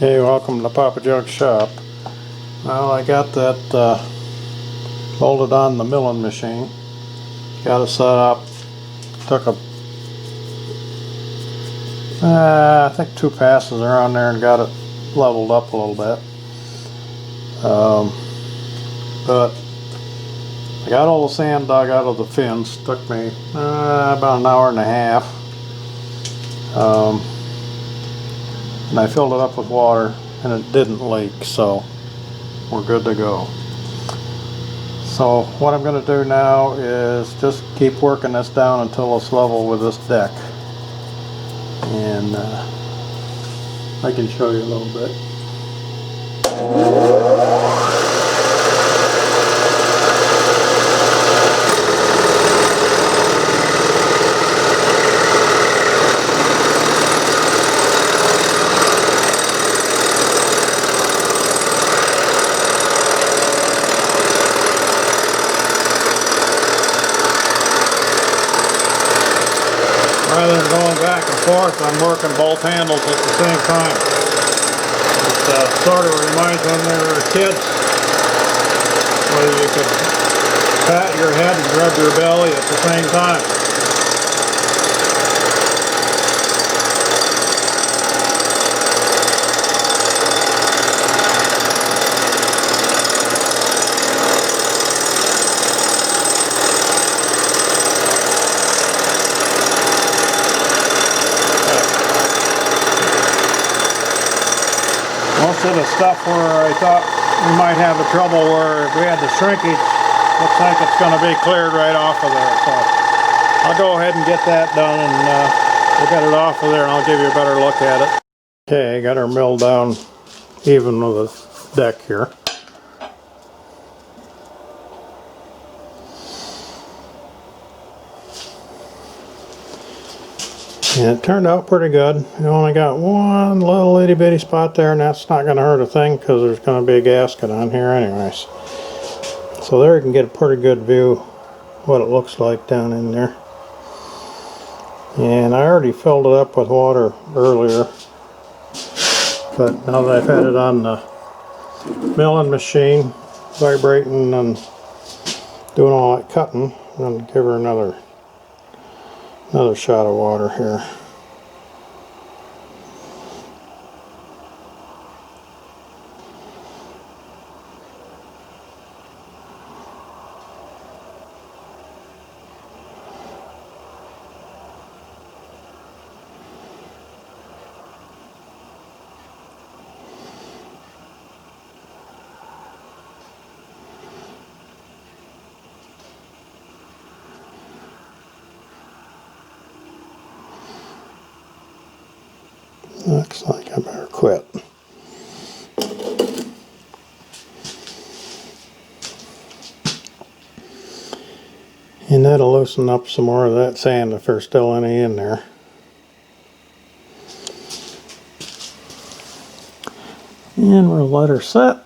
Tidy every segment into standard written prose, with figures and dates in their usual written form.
Okay, welcome to Papa Jug's shop. Well, I got that bolted on the milling machine. Got it set up. Took I think 2 passes around there and got it leveled up a little bit. But I got all the sand dug out of the fins. Took me about an hour and a half. And I filled it up with water and it didn't leak, so we're good to go. So what I'm going to do now is just keep working this down until it's level with this deck, and I can show you a little bit. Rather than going back and forth, I'm working both handles at the same time. It sort of reminds me when we were kids, where you could pat your head and rub your belly at the same time. Most of the stuff where I thought we might have a trouble where we had the shrinkage, looks like it's going to be cleared right off of there. So I'll go ahead and get that done, and we'll get it off of there and I'll give you a better look at it. Okay, got her milled down even with the deck here. And it turned out pretty good. You only got one little itty bitty spot there, and that's not going to hurt a thing because there's going to be a gasket on here anyways. So there you can get a pretty good view what it looks like down in there. And I already filled it up with water earlier, but now that I've had it on the milling machine, vibrating and doing all that cutting, I'm going to give her another shot of water here. Looks like I better quit. And that'll loosen up some more of that sand if there's still any in there. And we'll let her sit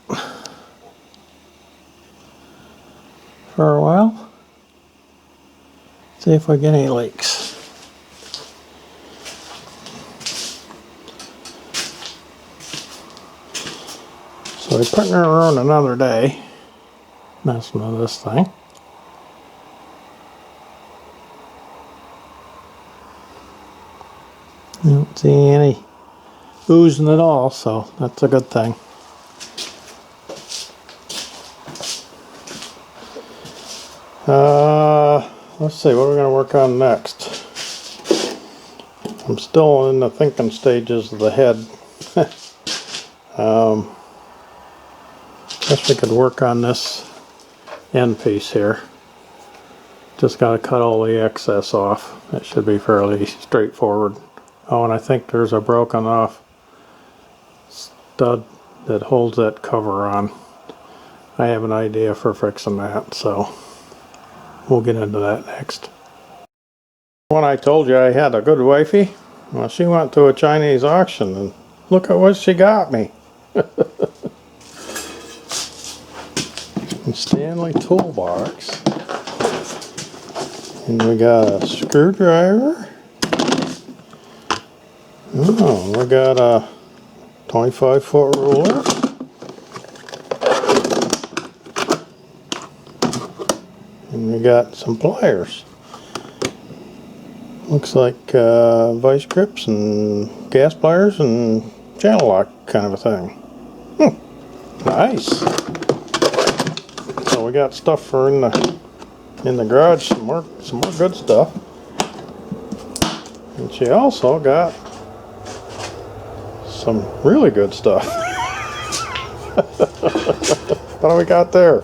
for a while. See if we get any leaks. So we're putting her around another day, messing with this thing. I don't see any oozing at all, so that's a good thing. Let's see, what are we going to work on next? I'm still in the thinking stages of the head. Guess we could work on this end piece here. Just got to cut all the excess off. It should be fairly straightforward. Oh, and I think there's a broken off stud that holds that cover on. I have an idea for fixing that, so we'll get into that next. When I told you I had a good wifey, well, she went to a Chinese auction and look at what she got me. Stanley toolbox, and we got a screwdriver. Oh, we got a 25-foot ruler. And we got some pliers. Looks like vice grips and gas pliers and channel lock kind of a thing. Nice. So we got stuff for in the garage, some more good stuff. And she also got some really good stuff. What do we got there?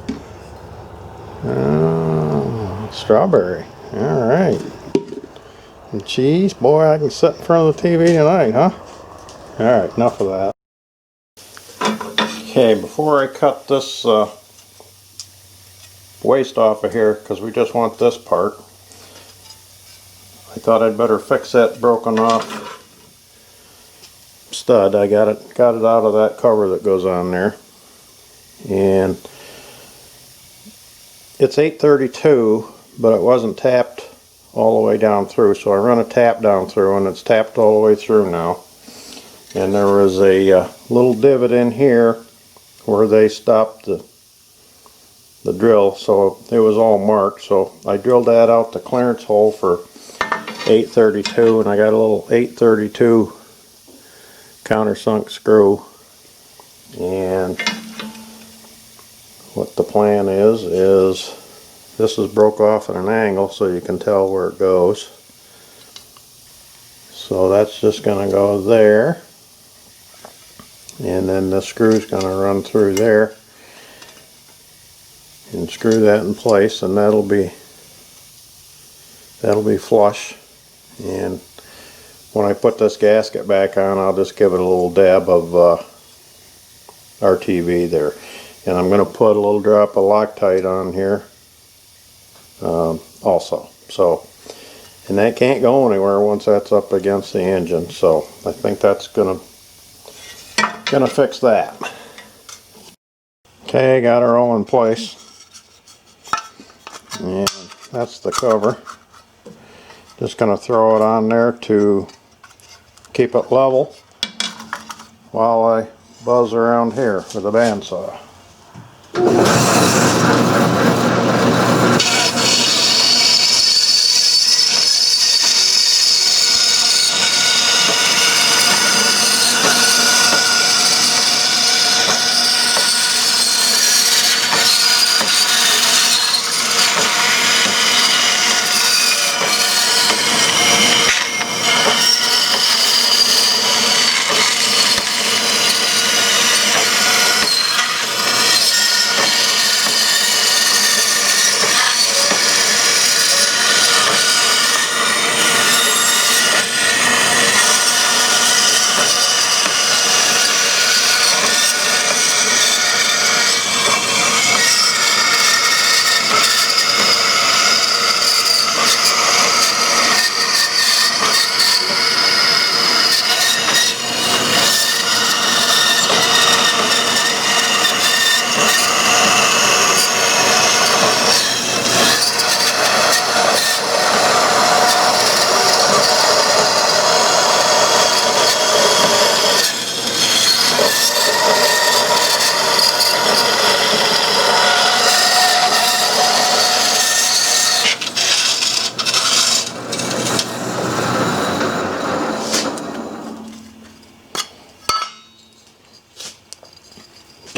Strawberry. All right. And cheese. Boy, I can sit in front of the TV tonight, huh? All right, enough of that. Okay, before I cut this waste off of here, because we just want this part, I thought I'd better fix that broken off stud. I got it out of that cover that goes on there, and it's 832, but it wasn't tapped all the way down through, so I run a tap down through, and it's tapped all the way through now. And there was a little divot in here where they stopped the drill, so it was all marked. So I drilled that out the clearance hole for 832, and I got a little 832 countersunk screw. And what the plan is this is broke off at an angle so you can tell where it goes. So that's just going to go there, and then the screw's going to run through there and screw that in place, and that'll be flush. And when I put this gasket back on, I'll just give it a little dab of RTV there, and I'm going to put a little drop of Loctite on here also. So, and that can't go anywhere once that's up against the engine, so I think that's gonna fix that. Okay, got her all in place, and that's the cover. Just gonna throw it on there to keep it level while I buzz around here with a bandsaw.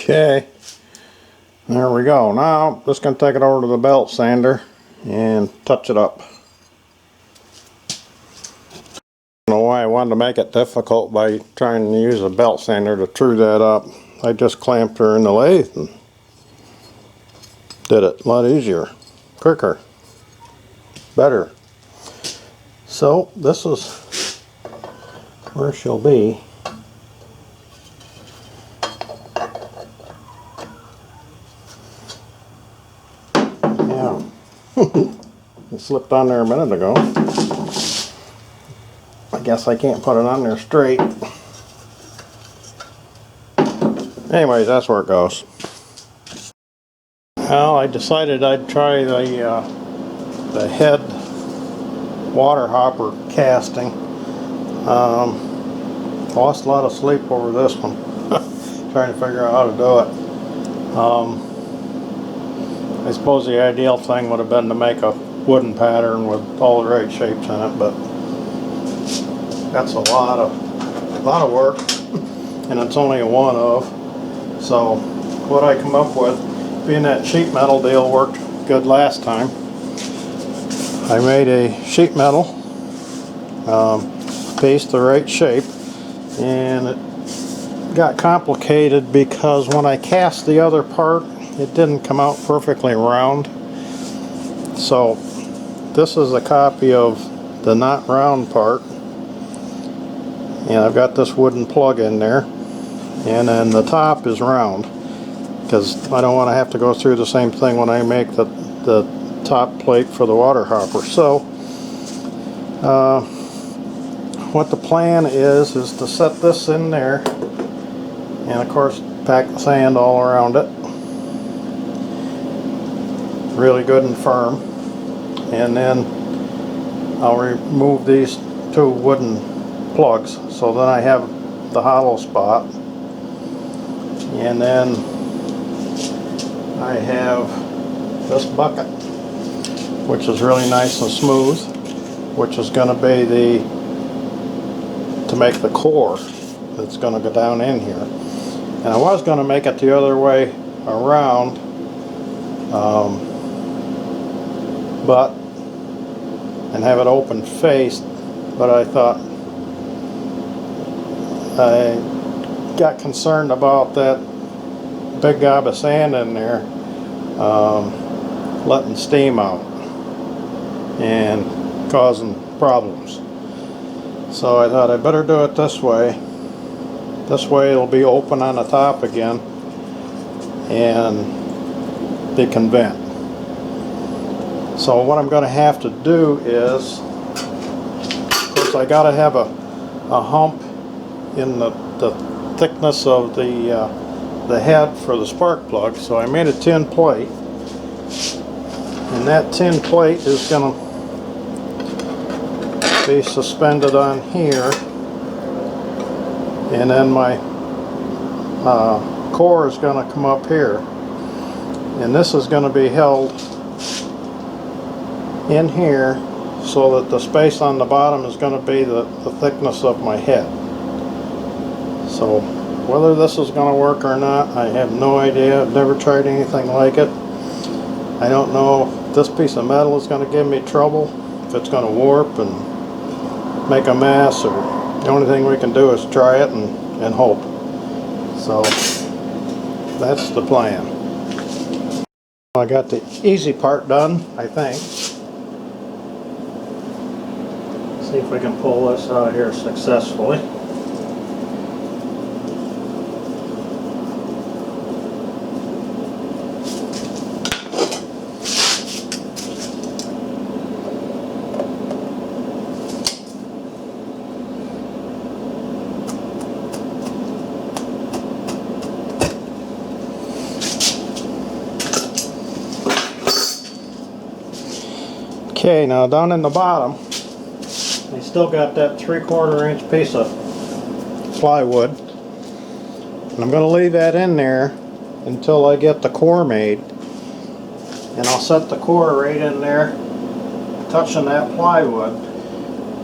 Okay, there we go. Now, just going to take it over to the belt sander and touch it up. I don't know why I wanted to make it difficult by trying to use a belt sander to true that up. I just clamped her in the lathe and did it a lot easier, quicker, better. So, this is where she'll be. It slipped on there a minute ago. I guess I can't put it on there straight. Anyways, that's where it goes. Well, I decided I'd try the head water hopper casting. Lost a lot of sleep over this one, trying to figure out how to do it. I suppose the ideal thing would have been to make a wooden pattern with all the right shapes in it, but that's a lot of work, and it's only a one of. So what I come up with, being that sheet metal deal worked good last time, I made a sheet metal piece the right shape, and it got complicated because when I cast the other part, it didn't come out perfectly round. So this is a copy of the not round part, and I've got this wooden plug in there, and then the top is round because I don't want to have to go through the same thing when I make the top plate for the water hopper. So what the plan is to set this in there, and of course pack the sand all around it really good and firm, and then I'll remove these two wooden plugs so then I have the hollow spot, and then I have this bucket which is really nice and smooth, which is going to be to make the core that's going to go down in here. And I was going to make it the other way around, and have it open faced, but I thought I got concerned about that big gob of sand in there letting steam out and causing problems. So I thought I better do it this way. This way it'll be open on the top again and they can vent. So what I'm going to have to do is, of course I got to have a hump in the thickness of the head for the spark plug. So I made a tin plate, and that tin plate is going to be suspended on here, and then my core is going to come up here, and this is going to be held in here so that the space on the bottom is going to be the thickness of my head. So whether this is going to work or not, I have no idea. I've never tried anything like it. I don't know if this piece of metal is going to give me trouble, if it's going to warp and make a mess, or the only thing we can do is try it and hope. So that's the plan. I got the easy part done, I think. See if we can pull this out of here successfully. Okay, now down in the bottom, I still got that 3/4 inch piece of plywood, and I'm going to leave that in there until I get the core made, and I'll set the core right in there touching that plywood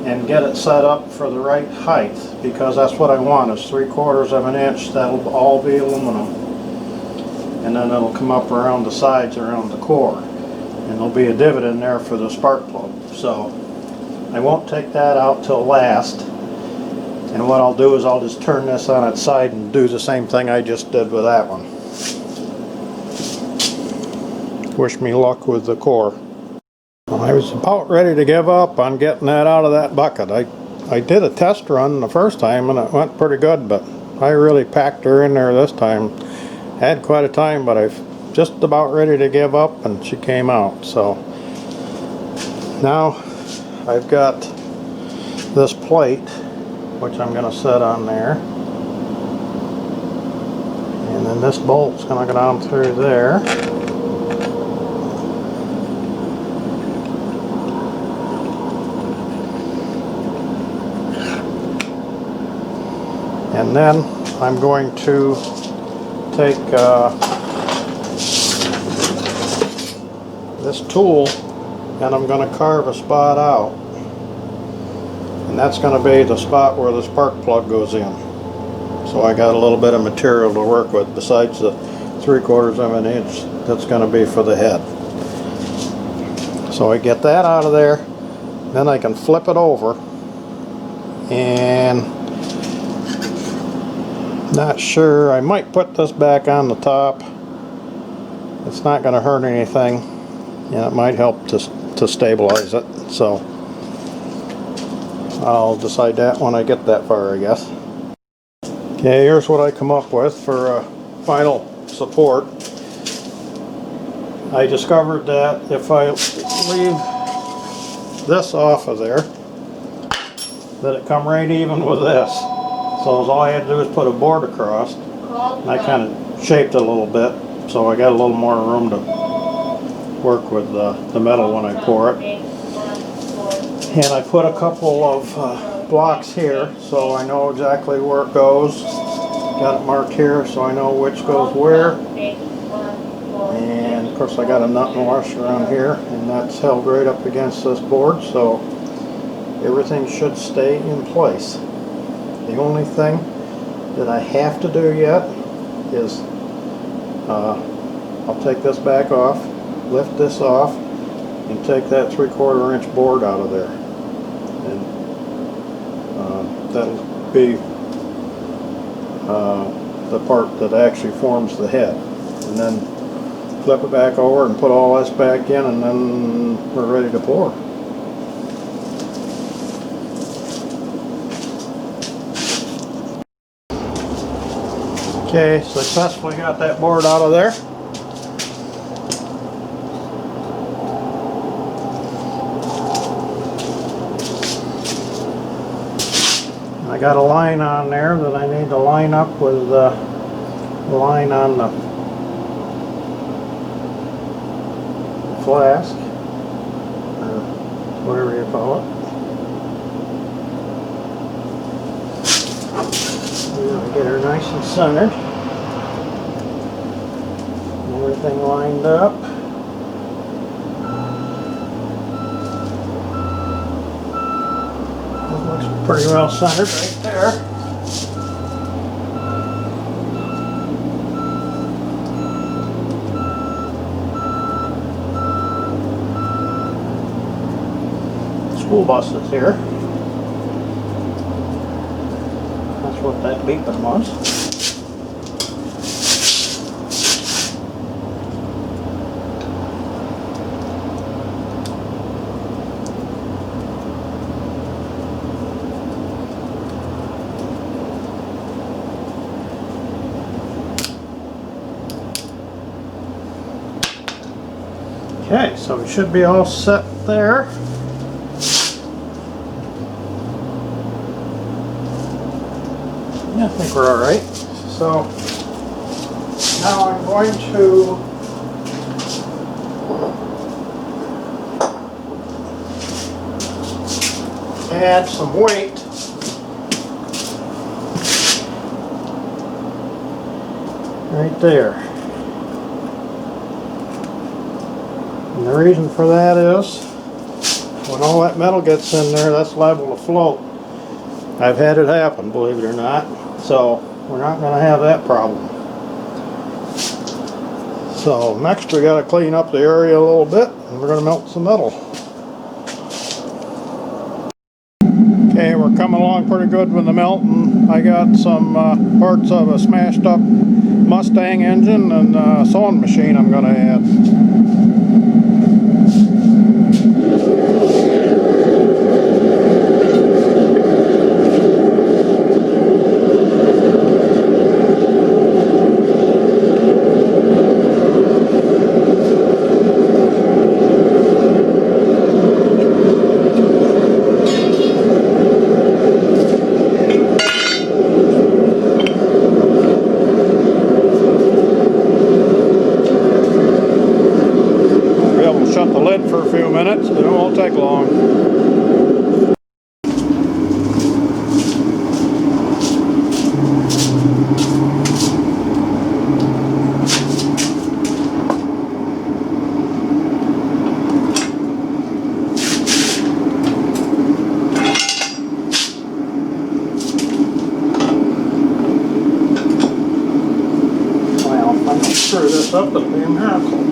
and get it set up for the right height, because that's what I want, is 3/4 of an inch. That'll all be aluminum, and then it'll come up around the sides around the core, and there'll be a divot in there for the spark plug. So I won't take that out till last, and what I'll do is I'll just turn this on its side and do the same thing I just did with that one. Wish me luck with the core. Well, I was about ready to give up on getting that out of that bucket. I did a test run the first time and it went pretty good, but I really packed her in there this time. Had quite a time, but I've just about ready to give up, and she came out. So now I've got this plate which I'm going to set on there, and then this bolt's going to go down through there, And then I'm going to take this tool and I'm going to carve a spot out. And that's going to be the spot where the spark plug goes in. So I got a little bit of material to work with besides the 3/4 of an inch that's going to be for the head. So I get that out of there, then I can flip it over, and not sure, I might put this back on the top. It's not going to hurt anything, and it might help to stabilize it. So I'll decide that when I get that far, I guess. Okay, here's what I come up with for final support. I discovered that if I leave this off of there, that it come right even with this. So all I had to do is put a board across, and I kind of shaped it a little bit, so I got a little more room to work with the metal when I pour it. And I put a couple of blocks here, so I know exactly where it goes. Got it marked here, so I know which goes where. And of course I got a nut and washer around here, and that's held right up against this board, so everything should stay in place. The only thing that I have to do yet is I'll take this back off, lift this off, and take that 3/4 inch board out of there. And that'll be the part that actually forms the head. And then flip it back over and put all this back in, and then we're ready to pour. Okay, successfully got that board out of there. I got a line on there that I need to line up with the line on the flask, or whatever you call it. Get her nice and centered. Everything lined up. It looks pretty well centered right there. School bus is here. That's what that beeping was. Okay, so we should be all set there. Yeah, I think we're all right. So now I'm going to add some weight right there. And the reason for that is when all that metal gets in there, that's liable to float. I've had it happen, believe it or not. So we're not going to have that problem. So next we got to clean up the area a little bit, and we're going to melt some metal. Okay, we're coming along pretty good with the melting. I got some parts of a smashed up Mustang engine and a sewing machine I'm going to add. Shut the lid for a few minutes, but it won't take long. this up, it'll be a miracle.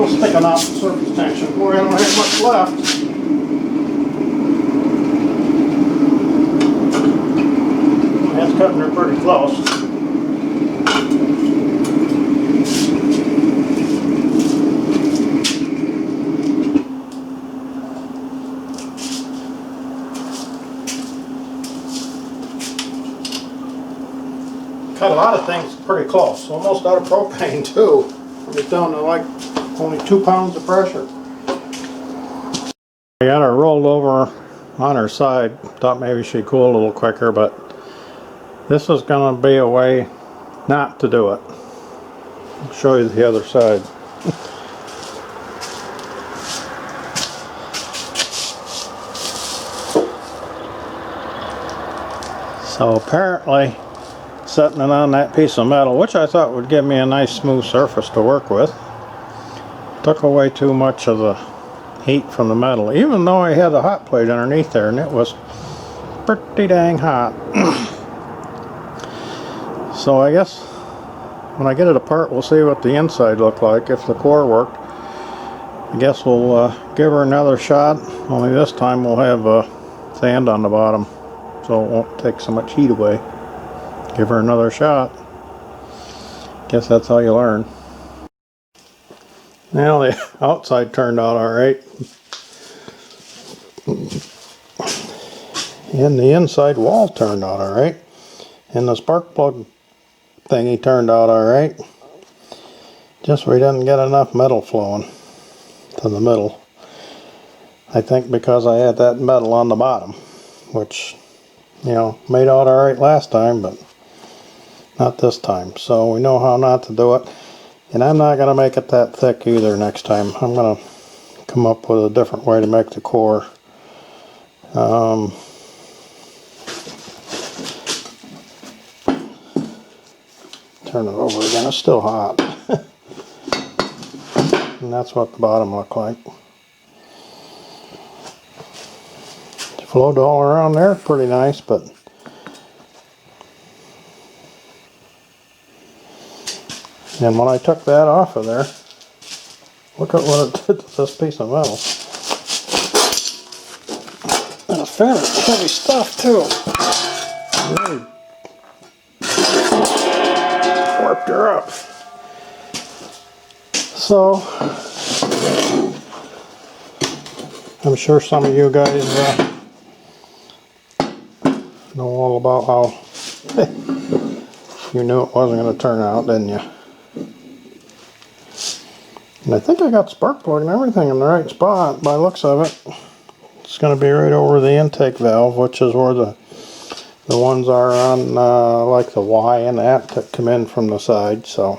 Sticking out the surface tension. Boy, I don't have much left. That's cutting her pretty close. Cut a lot of things pretty close. Almost out of propane too. Get down to like only 2 pounds of pressure. I got her rolled over on her side. Thought maybe she'd cool a little quicker, but this is going to be a way not to do it. I'll show you the other side. So apparently setting it on that piece of metal, which I thought would give me a nice smooth surface to work with, took away too much of the heat from the metal, even though I had a hot plate underneath there and it was pretty dang hot. So I guess when I get it apart, we'll see what the inside looked like, if the core worked. I guess we'll give her another shot, only this time we'll have sand on the bottom, so it won't take so much heat away. Give her another shot. Guess that's how you learn. Now the outside turned out alright. And the inside wall turned out alright. And the spark plug thingy turned out alright. Just we didn't get enough metal flowing to the middle. I think because I had that metal on the bottom, which, you know, made out alright last time, but not this time. So we know how not to do it. And I'm not going to make it that thick either next time. I'm going to come up with a different way to make the core. Turn it over again. It's still hot. And that's what the bottom looked like. It flowed all around there pretty nice, but and when I took that off of there, look at what it did to this piece of metal. And it's fairly heavy stuff too. Really warped her up. So, I'm sure some of you guys know all about how you knew it wasn't going to turn out, didn't you? And I think I got spark plug and everything in the right spot by the looks of it. It's going to be right over the intake valve, which is where the ones are on like the Y and that come in from the side. So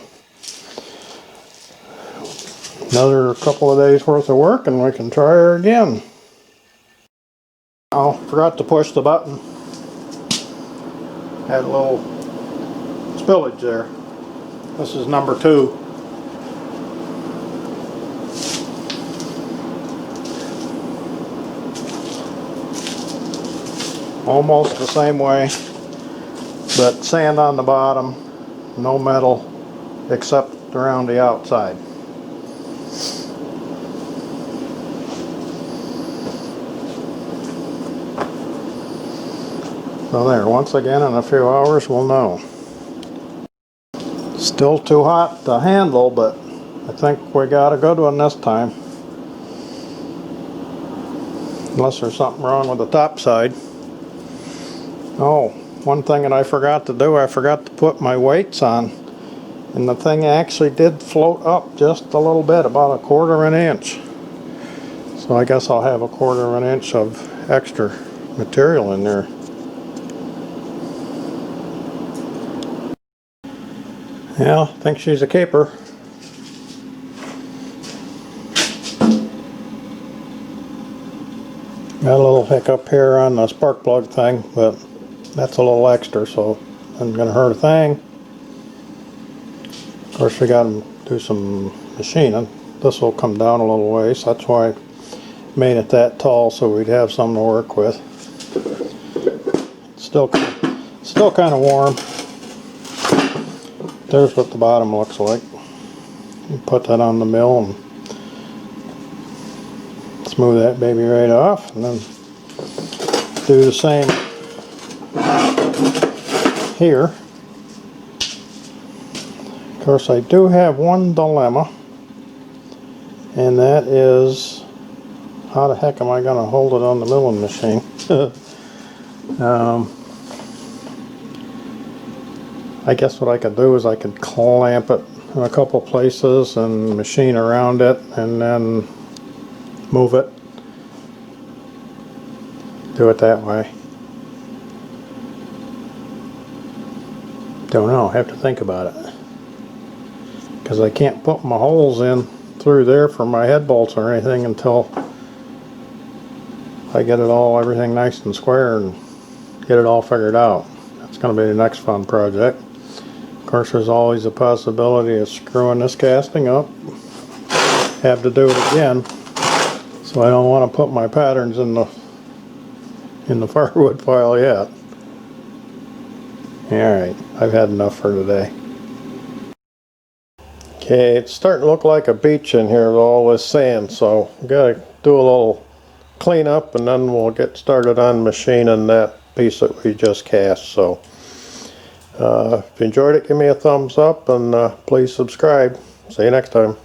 another couple of days worth of work and we can try her again. Oh, forgot to push the button. Had a little spillage there. This is number 2. Almost the same way, but sand on the bottom, no metal except around the outside. So there, once again in a few hours we'll know. Still too hot to handle, but I think we got a good one this time. unless there's something wrong with the top side. Oh, one thing that I forgot to do, I forgot to put my weights on, and the thing actually did float up just a little bit, about 1/4 inch. So I guess I'll have 1/4 inch of extra material in there. Yeah, I think she's a keeper. Got a little hiccup here on the spark plug thing, but that's a little extra, so isn't going to hurt a thing. Of course, we got to do some machining. This will come down a little ways. That's why I made it that tall, so we'd have something to work with. Still kind of warm. There's what the bottom looks like. You put that on the mill and smooth that baby right off, and then do the same here. Of course, I do have one dilemma, and that is, how the heck am I going to hold it on the milling machine? I guess what I could do is I could clamp it in a couple places and machine around it, and then move it. Do it that way. Don't know, have to think about it. Because I can't put my holes in through there for my head bolts or anything until I get it all, everything nice and square and get it all figured out. That's going to be the next fun project. Of course, there's always a possibility of screwing this casting up. Have to do it again. So I don't want to put my patterns in the firewood pile yet. Alright, I've had enough for today. Okay, it's starting to look like a beach in here with all this sand, so I've got to do a little cleanup and then we'll get started on machining that piece that we just cast. So if you enjoyed it, give me a thumbs up and please subscribe. See you next time.